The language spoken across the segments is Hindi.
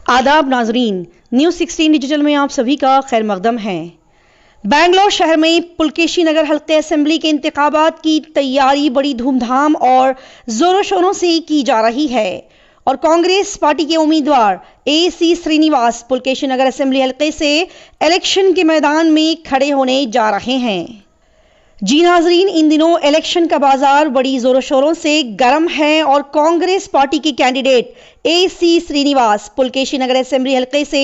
आदाब नाजरीन, न्यूज़ 16 डिजिटल में आप सभी का खैर मकदम है। बेंगलोर शहर में पुलकेशी नगर हल्के असेंबली के इंतखाबात की तैयारी बड़ी धूमधाम और जोरों शोरों से की जा रही है और कांग्रेस पार्टी के उम्मीदवार AC श्रीनिवास पुलकेशी नगर असेंबली हल्के से इलेक्शन के मैदान में खड़े होने जा रहे हैं। जी नाजरीन, इन दिनों इलेक्शन का बाजार बड़ी जोरों शोरों से गर्म है और कांग्रेस पार्टी के कैंडिडेट AC श्रीनिवास पुलकेशी नगर असेंबली हल्के से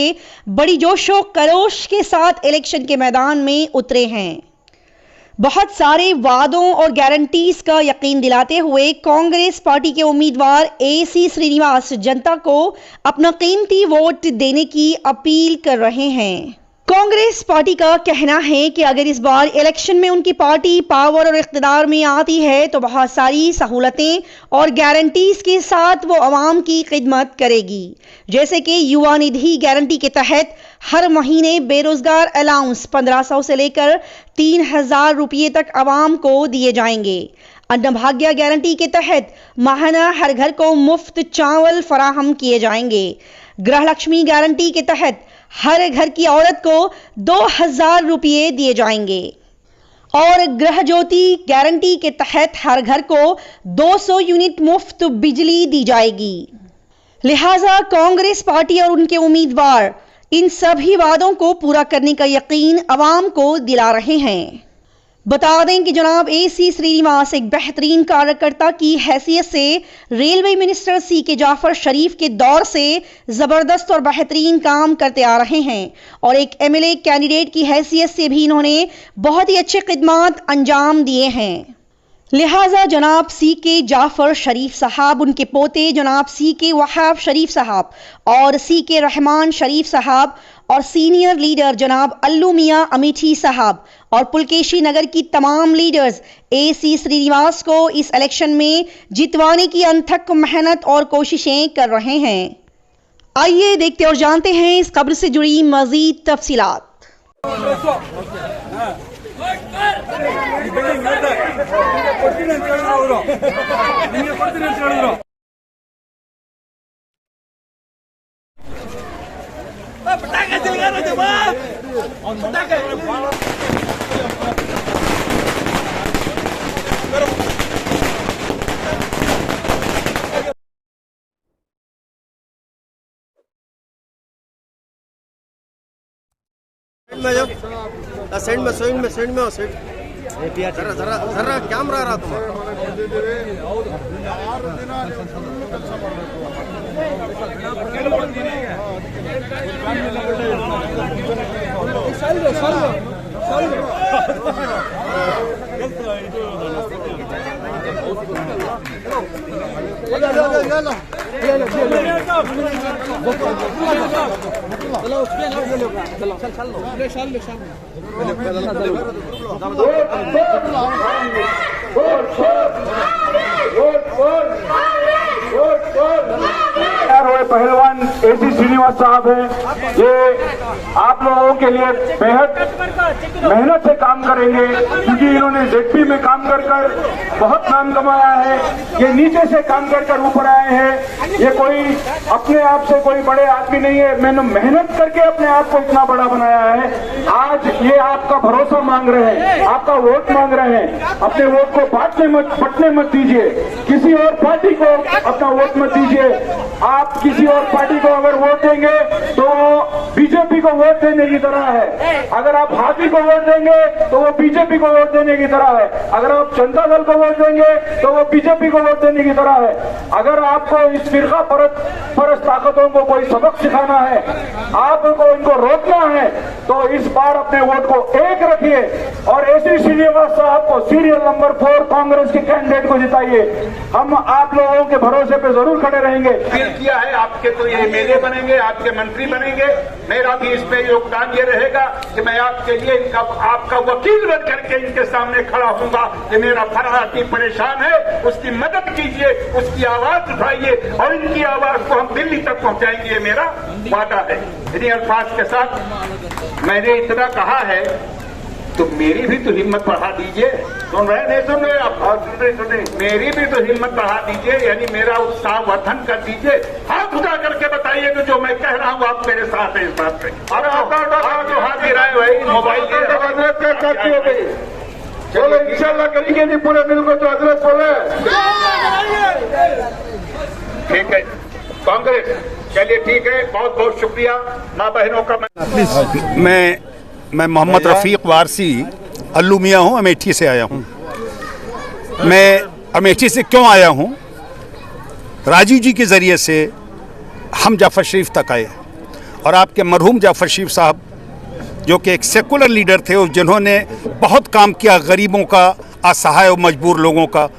बड़ी जोशो खरोश के साथ इलेक्शन के मैदान में उतरे हैं। बहुत सारे वादों और गारंटीज का यकीन दिलाते हुए कांग्रेस पार्टी के उम्मीदवार AC श्रीनिवास जनता को अपना कीमती वोट देने की अपील कर रहे हैं। कांग्रेस पार्टी का कहना है कि अगर इस बार इलेक्शन में उनकी पार्टी पावर और इख्तिदार में आती है तो बहुत सारी सहूलतें और गारंटीज के साथ वो आवाम की खिदमत करेगी, जैसे कि युवा निधि गारंटी के तहत हर महीने बेरोजगार अलाउंस 1500 से लेकर 3000 रुपये तक आवाम को दिए जाएंगे। अन्नभाग्य गारंटी के तहत माहाना हर घर को मुफ्त चावल फराहम किए जाएंगे। गृहलक्ष्मी गारंटी के तहत हर घर की औरत को 2000 रुपये दिए जाएंगे और गृह ज्योति गारंटी के तहत हर घर को 200 यूनिट मुफ्त बिजली दी जाएगी। लिहाजा कांग्रेस पार्टी और उनके उम्मीदवार इन सभी वादों को पूरा करने का यकीन अवाम को दिला रहे हैं। बता दें कि जनाब AC श्रीनिवास एक बेहतरीन कार्यकर्ता की हैसियत से रेलवे मिनिस्टर CK जाफर शरीफ के दौर से जबरदस्त और बेहतरीन काम करते आ रहे हैं और एक MLA कैंडिडेट की हैसियत से भी इन्होंने बहुत ही अच्छे खिदमात अंजाम दिए हैं। लिहाजा जनाब CK जाफर शरीफ साहब, उनके पोते जनाब CK वहाब शरीफ साहब और CK रहमान शरीफ साहब और सीनियर लीडर जनाब अल्लू मियां अमेठी साहब और पुलकेशी नगर की तमाम लीडर्स AC श्रीनिवास को इस इलेक्शन में जितवाने की अनथक मेहनत और कोशिशें कर रहे हैं। आइए देखते और जानते हैं इस खबर से जुड़ी मजीद तफसीलात। सेंड में जरा कैमरा रहा पहलवान AC श्रीनिवास साहब हैं। ये आप लोगों के लिए बेहद मेहनत से काम करेंगे क्योंकि इन्होंने ZP में काम कर बहुत नाम कमाया है। ये नीचे से काम कर ऊपर आए हैं। ये कोई अपने आप से कोई बड़े आदमी नहीं है, मैंने मेहनत करके अपने आप को इतना बड़ा बनाया है। आज ये आपका भरोसा मांग रहे हैं, आपका वोट मांग रहे हैं। अपने वोट को बंटने मत दीजिए, किसी और पार्टी को अपना वोट मत दीजिए। आप किसी और पार्टी को अगर वोट देंगे तो बीजेपी को वोट देने की तरह है। अगर आप हाथी को वोट देंगे तो वो बीजेपी को वोट देने की तरह है। अगर आप जनता दल को वोट देंगे तो वो बीजेपी को वोट देने की तरह है। अगर आपको इस फिरका परस्त ताकतों को कोई सबक सिखाना है, आपको इनको रोकना है, तो इस बार अपने वोट को एक रखिए और AC श्रीनिवास साहब को सीरियल नंबर 4 कांग्रेस के कैंडिडेट को जिताइए। हम आप लोगों के भरोसे पे जरूर खड़े रहेंगे। किया है आपके तो ये MLA बनेंगे, आपके मंत्री बनेंगे। मेरा भी इस पे योगदान ये रहेगा कि मैं आपके लिए आपका वकील बन करके इनके सामने खड़ा होऊंगा कि मेरा फरहाती परेशान है, उसकी मदद कीजिए, उसकी आवाज उठाइए और इनकी आवाज को हम दिल्ली तक पहुंचाएंगे। ये मेरा वादा है। इन्हीं अल्फाज के साथ मैंने इतना कहा है तो मेरी भी तो हिम्मत बढ़ा दीजिए। सुन रहे नहीं सुन रहे आप? सुन रहे। मेरी भी तो हिम्मत बढ़ा दीजिए, यानी मेरा उत्साह वर्धन कर दीजिए। हाथ उठा करके बताइए कि जो मैं कह रहा हूँ आप मेरे साथ है इस बात पे। जो हाथ गिराए भाई मोबाइल चलो इंशाल्लाह करेंगे नहीं पूरे दिल को, तो हजरत बोले ठीक है। कांग्रेस चलिए ठीक है, बहुत बहुत शुक्रिया माँ बहनों का। मैं मोहम्मद रफ़ीक वारसी अल्लू मियाँ हूँ, अमेठी से आया हूँ। मैं अमेठी से क्यों आया हूँ? राजीव जी के ज़रिए से हम जाफ़र शरीफ तक आए और आपके मरहूम जाफ़र शरीफ साहब जो कि एक सेकुलर लीडर थे और जिन्होंने बहुत काम किया गरीबों का, असहाय और मजबूर लोगों का,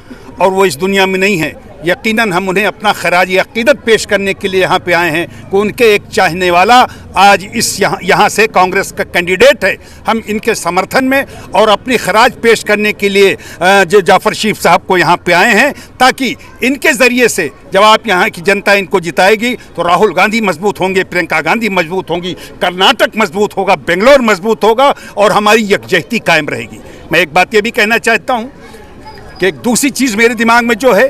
और वो इस दुनिया में नहीं है। यकीनन हम उन्हें अपना खराज अक़ीदत पेश करने के लिए यहाँ पे आए हैं कि उनके एक चाहने वाला आज इस यहाँ से कांग्रेस का कैंडिडेट है। हम इनके समर्थन में और अपनी खराज पेश करने के लिए जो जाफ़र शरीफ साहब को यहाँ पे आए हैं, ताकि इनके ज़रिए से जब आप यहाँ की जनता इनको जिताएगी तो राहुल गांधी मजबूत होंगे, प्रियंका गांधी मजबूत होंगी, कर्नाटक मजबूत होगा, बेंगलोर मजबूत होगा और हमारी यकजहती कायम रहेगी। मैं एक बात ये भी कहना चाहता हूँ कि एक दूसरी चीज़ मेरे दिमाग में जो है,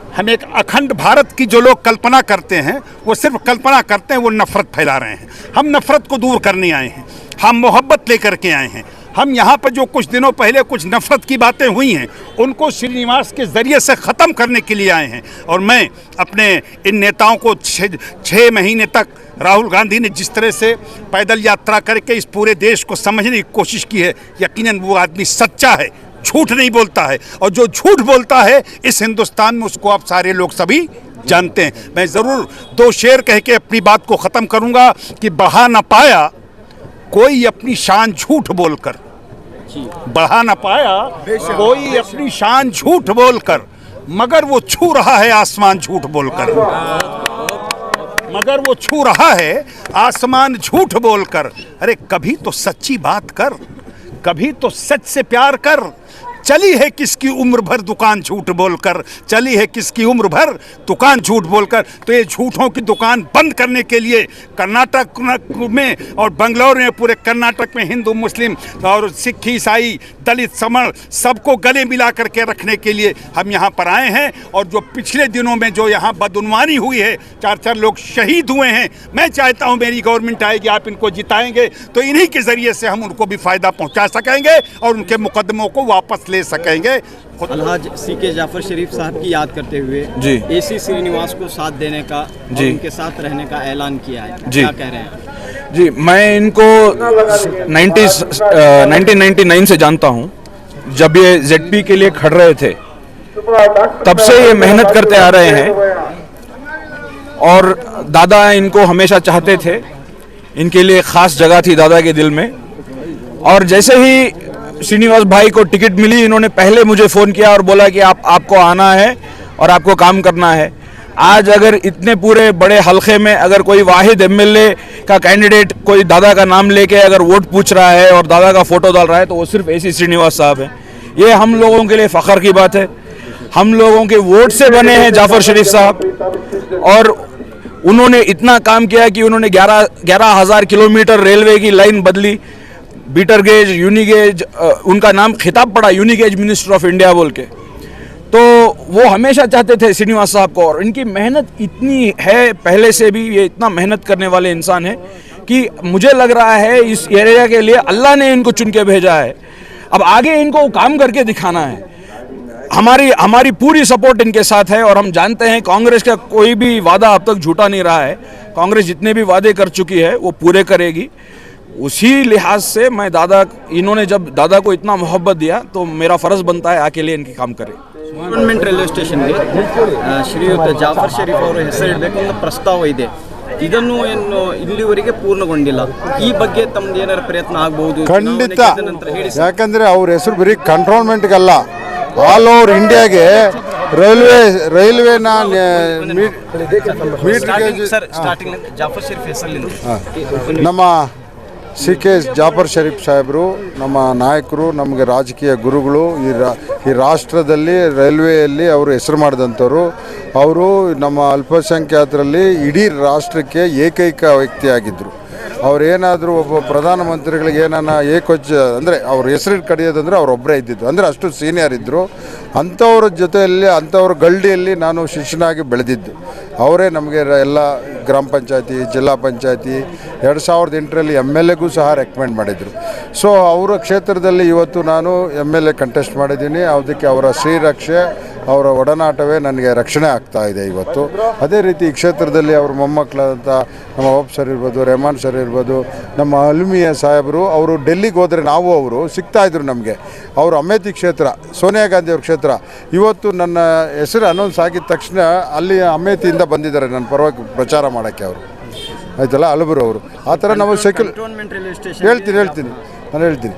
हम एक अखंड भारत की जो लोग कल्पना करते हैं वो सिर्फ कल्पना करते हैं, वो नफ़रत फैला रहे हैं। हम नफ़रत को दूर करने आए हैं, हम मोहब्बत लेकर के आए हैं। हम यहाँ पर जो कुछ दिनों पहले कुछ नफ़रत की बातें हुई हैं उनको श्रीनिवास के ज़रिए से ख़त्म करने के लिए आए हैं। और मैं अपने इन नेताओं को 6 महीने तक राहुल गांधी ने जिस तरह से पैदल यात्रा करके इस पूरे देश को समझने की कोशिश की है, यकीनन वो आदमी सच्चा है, झूठ नहीं बोलता है। और जो झूठ बोलता है इस हिंदुस्तान में उसको आप सारे लोग सभी जानते हैं। मैं ज़रूर 2 शेर कह के अपनी बात को ख़त्म करूँगा कि बढ़ा ना पाया कोई अपनी शान झूठ बोलकर, बढ़ा ना पाया कोई अपनी शान झूठ बोलकर, मगर वो छू रहा है आसमान झूठ बोलकर, मगर वो छू रहा है आसमान झूठ बोलकर। अरे कभी तो सच्ची बात कर, कभी तो सच से प्यार कर। चली है किसकी उम्र भर दुकान झूठ बोलकर, चली है किसकी उम्र भर दुकान झूठ बोलकर। तो ये झूठों की दुकान बंद करने के लिए कर्नाटक में और बंगलौर में, पूरे कर्नाटक में हिंदू मुस्लिम और सिख ईसाई दलित समण सबको गले मिला करके रखने के लिए हम यहाँ पर आए हैं। और जो पिछले दिनों में जो यहाँ बदउनवानी हुई है, 4 लोग शहीद हुए हैं, मैं चाहता हूँ मेरी गवर्नमेंट आएगी, आप इनको जिताएंगे तो इन्हीं के ज़रिए से हम उनको भी फ़ायदा पहुँचा सकेंगे और उनके मुकदमों को वापस ले सकेंगे। अलहाज सीके जाफर शरीफ साहब की याद करते हुए जी एसी श्रीनिवास को साथ देने का और उनके साथ रहने का ऐलान किया है, क्या कह रहे हैं? जी, मैं इनको 1999 से जानता हूं। जब ये जेडपी के लिए खड़ रहे थे तब से ये मेहनत करते आ रहे हैं और दादा इनको हमेशा चाहते थे, इनके लिए खास जगह थी दादा के दिल में। और जैसे ही श्रीनिवास भाई को टिकट मिली, इन्होंने पहले मुझे फ़ोन किया और बोला कि आपको आना है और आपको काम करना है। आज अगर इतने पूरे बड़े हलके में अगर कोई वाहिद एमएलए का कैंडिडेट कोई दादा का नाम लेके अगर वोट पूछ रहा है और दादा का फ़ोटो डाल रहा है तो वो सिर्फ एसी श्रीनिवास साहब हैं। ये हम लोगों के लिए फ़ख्र की बात है। हम लोगों के वोट से बने हैं जाफ़र शरीफ साहब और उन्होंने इतना काम किया कि उन्होंने 11,000 किलोमीटर रेलवे की लाइन बदली, बीटर गेज, यूनिगेज, उनका नाम खिताब पड़ा यूनिगेज मिनिस्टर ऑफ इंडिया बोल के। तो वो हमेशा चाहते थे श्रीनिवास साहब को, और इनकी मेहनत इतनी है पहले से भी, ये इतना मेहनत करने वाले इंसान हैं कि मुझे लग रहा है इस एरिया के लिए अल्लाह ने इनको चुन के भेजा है। अब आगे इनको काम करके दिखाना है। हमारी पूरी सपोर्ट इनके साथ है और हम जानते हैं कांग्रेस का कोई भी वादा अब तक झूठा नहीं रहा है। कांग्रेस जितने भी वादे कर चुकी है वो पूरे करेगी। उसी लिहाज से मैं इन्होंने जब दादा को इतना मोहब्बत दिया तो मेरा फ़र्ज़ बनता है आके लिए इनकी काम करे। ಗವರ್ನಮೆಂಟ್ ರೈಲ್ವೆ ಸ್ಟೇಷನ್ಗೆ ಶ್ರೀಯುತ ಜಾಫರ್ ಶರೀಫ್ ಅವರ ಹೆಸರಿಡಬೇಕು ಅನ್ನೋ ಪ್ರಸ್ತಾವ ಇದೆ. ಇದನ್ನು ಏನು ಇಲ್ಲಿವರೆಗೆ ಪೂರ್ಣಗೊಂಡಿಲ್ಲ. ಈ ಬಗ್ಗೆ ತಮ್ಮದು ಏನಾರ ಪ್ರಯತ್ನ ಆಗಬಹುದು? ಖಂಡಿತ, ಯಾಕಂದ್ರೆ ಅವ್ರ ಹೆಸರು ಬರೀ ಕಂಟ್ರೋಲ್ಮೆಂಟ್ಗಲ್ಲ, ಆಲ್ ಓವರ್ ಇಂಡಿಯಾಗೆ ರೈಲ್ವೇನ ಸ್ಟಾರ್ಟಿಂಗ್ ಜಾಫರ್ ಶರೀಫ್ ಹೆಸರಲ್ಲಿ ನಮ್ಮ ಸಿ.ಕೆ. ಜಾಫರ್ ಶರೀಫ್ ಸಾಹೇಬರು ನಮ್ಮ ನಾಯಕರು, ನಮಗೆ ರಾಜಕೀಯ ಗುರುಗಳು. ಈ ರಾಷ್ಟ್ರದಲ್ಲಿ ರೈಲ್ವೆಯಲ್ಲಿ ಅವರು ಹೆಸರು ಮಾಡಿದಂಥವ್ರು. ಅವರು ನಮ್ಮ ಅಲ್ಪಸಂಖ್ಯಾತರಲ್ಲಿ ಇಡೀ ರಾಷ್ಟ್ರಕ್ಕೆ ಏಕೈಕ ವ್ಯಕ್ತಿಯಾಗಿದ್ದರು. ಅವ್ರೇನಾದರೂ ಒಬ್ಬ ಪ್ರಧಾನಮಂತ್ರಿಗಳಿಗೆ ಏನಾನ ಏಕೊಚ್ಚ ಅಂದರೆ ಅವ್ರ ಹೆಸರು ಕಡಿಯೋದಂದರೆ ಅವರೊಬ್ಬರೇ ಇದ್ದಿದ್ದು, ಅಂದರೆ ಅಷ್ಟು ಸೀನಿಯರ್ ಇದ್ದರು. ಅಂಥವ್ರ ಜೊತೆಯಲ್ಲಿ ಅಂಥವ್ರ ಗಲ್ಡಿಯಲ್ಲಿ ನಾನು ಶಿಷ್ಯನಾಗಿ ಬೆಳೆದಿದ್ದು. ಅವರೇ ನಮಗೆ ಎಲ್ಲ ಗ್ರಾಮ ಪಂಚಾಯತಿ, ಜಿಲ್ಲಾ ಪಂಚಾಯತಿ 2008ರಲ್ಲಿ MLAಗೂ ಸಹ ರೆಕಮೆಂಡ್ ಮಾಡಿದರು. ಸೊ ಅವರ ಕ್ಷೇತ್ರದಲ್ಲಿ ಇವತ್ತು ನಾನು MLA ಕಂಟೆಸ್ಟ್ ಮಾಡಿದ್ದೀನಿ. ಅದಕ್ಕೆ ಅವರ ಶ್ರೀರಕ್ಷೆ, ಅವರ ಒಡನಾಟವೇ ನನಗೆ ರಕ್ಷಣೆ ಆಗ್ತಾ ಇದೆ ಇವತ್ತು. ಅದೇ ರೀತಿ ಈ ಕ್ಷೇತ್ರದಲ್ಲಿ ಅವ್ರ ಮೊಮ್ಮಕ್ಕಳಾದಂಥ ನಮ್ಮ ಒಬ್ ಸರ್ ಇರ್ಬೋದು, ರೆಹಮಾನ್ ಸರ್ ಇರ್ಬೋದು, ನಮ್ಮ ಅಲ್ಮಿಯಾ ಸಾಹೇಬರು, ಅವರು ಡೆಲ್ಲಿಗೆ ಹೋದರೆ ನಾವು ಅವರು ಸಿಗ್ತಾಯಿದ್ರು ನಮಗೆ. ಅವರು ಅಮೇಥಿ ಕ್ಷೇತ್ರ, ಸೋನಿಯಾ ಗಾಂಧಿ ಅವ್ರ ಕ್ಷೇತ್ರ. ಇವತ್ತು ನನ್ನ ಹೆಸರು ಅನೌನ್ಸ್ ಆಗಿದ ತಕ್ಷಣ ಅಲ್ಲಿ ಅಮೇಥಿಯಿಂದ ಬಂದಿದ್ದಾರೆ ನನ್ನ ಪರವಾಗಿ ಪ್ರಚಾರ ಮಾಡೋಕ್ಕೆ ಅವರು, ಆಯ್ತಲ್ಲ, ಅಲಬರು ಅವರು. ಆ ಥರ ನಾವು ಹೇಳ್ತೀನಿ ನಾನು ಹೇಳ್ತೀನಿ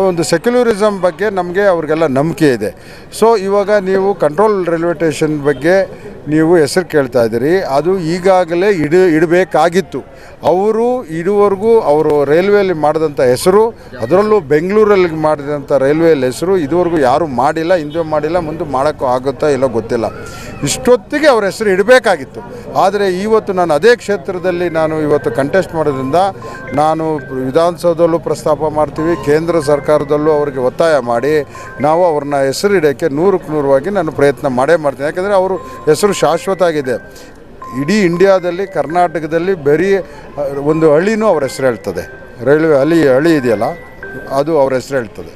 ಒಂದು ಸೆಕ್ಯುಲರಿಸಮ್ ಬಗ್ಗೆ ನಮಗೆ ಅವ್ರಿಗೆಲ್ಲ ನಂಬಿಕೆ ಇದೆ. ಸೊ ಇವಾಗ ನೀವು ಕಂಟ್ರೋಲ್ ರೈಲ್ವೆ ಸ್ಟೇಷನ್ ಬಗ್ಗೆ ನೀವು ಹೆಸರು ಕೇಳ್ತಾ ಇದ್ದೀರಿ, ಅದು ಈಗಾಗಲೇ ಇಡಬೇಕಾಗಿತ್ತು. ಅವರು ಇದುವರೆಗೂ ಅವರು ರೈಲ್ವೆಯಲ್ಲಿ ಮಾಡಿದಂಥ ಹೆಸರು, ಅದರಲ್ಲೂ ಬೆಂಗಳೂರಲ್ಲಿ ಮಾಡಿದಂಥ ರೈಲ್ವೆಯಲ್ಲಿ ಹೆಸರು ಇದುವರೆಗೂ ಯಾರೂ ಮಾಡಿಲ್ಲ, ಹಿಂದೆ ಮಾಡಿಲ್ಲ, ಮುಂದೆ ಮಾಡೋಕ್ಕೂ ಆಗುತ್ತಾ ಇಲ್ಲೋ ಗೊತ್ತಿಲ್ಲ. ಇಷ್ಟೊತ್ತಿಗೆ ಅವ್ರ ಹೆಸರು ಇಡಬೇಕಾಗಿತ್ತು. ಆದರೆ ಇವತ್ತು ನಾನು ಅದೇ ಕ್ಷೇತ್ರದಲ್ಲಿ ನಾನು ಇವತ್ತು ಕಂಟೆಸ್ಟ್ ಮಾಡೋದ್ರಿಂದ ನಾನು ವಿಧಾನಸೌಧದಲ್ಲೂ ಪ್ರಸ್ತಾಪ ಮಾಡ್ತೀವಿ, ಕೇಂದ್ರ ಸರ್ಕಾರದಲ್ಲೂ ಅವರಿಗೆ ಒತ್ತಾಯ ಮಾಡಿ ನಾವು ಅವ್ರನ್ನ ಹೆಸರು ಇಡೋಕ್ಕೆ 100ಕ್ಕೆ 100 ನಾನು ಪ್ರಯತ್ನ ಮಾಡ್ತೀನಿ. ಯಾಕೆಂದರೆ ಅವರು ಹೆಸರು ಶಾಶ್ವತ ಆಗಿದೆ. ಇಡೀ ಇಂಡಿಯಾದಲ್ಲಿ, ಕರ್ನಾಟಕದಲ್ಲಿ ಬರೀ ಒಂದು ಹಳ್ಳಿನೂ ಅವ್ರ ಹೆಸರು ಹೇಳ್ತದೆ. ರೈಲ್ವೆ ಹಳಿ ಇದೆಯಲ್ಲ, ಅದು ಅವ್ರ ಹೆಸರು ಹೇಳ್ತದೆ.